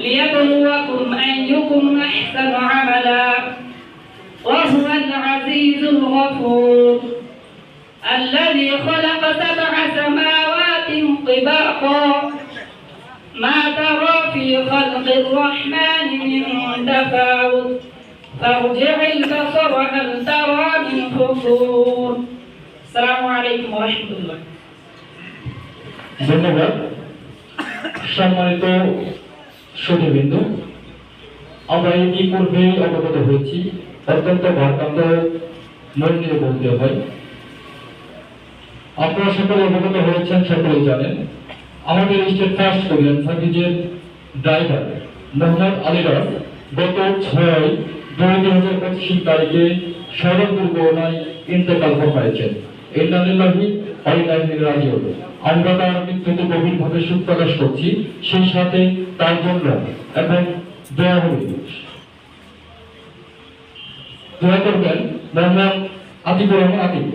ليبلوكم أيكم أحسن عملا وهو العزيز الغفور الذي خلق 7 سماوات طباقا ما ترى في خلق الرحمن من تفاوت فارجع البصر هل ترى من فطور السلام عليكم ورحمة الله ধন্যবাদ। সম্মানিত সুধীবৃন্দু, আমরা ইতিপূর্বে অবগত হয়েছি, অত্যন্ত ভারাক্রান্ত মন নিয়ে বলতে হয়। আপনারা সকলে অবগত হয়েছেন, সকলেই জানেন আমাদের স্টেট ফার্স্ট কোরিয়ান সার্ভিসের ড্রাইভার মোহাম্মদ আলীরাজ গত 6/2/2025 তারিখে সড়ক দুর্ঘটনায় ইন্তেকাল করেছেন। ইন্নালিল্লাহি ওয়া ইন্না ইলাইহি রাজিউন। আমরা তার মৃত্যুতে গভীরভাবে শোক প্রকাশ করছি, সেই সাথে তার জন্য এবং দোয়া করবেন মোহাম্মদ আতিকুর রহমান আতিক।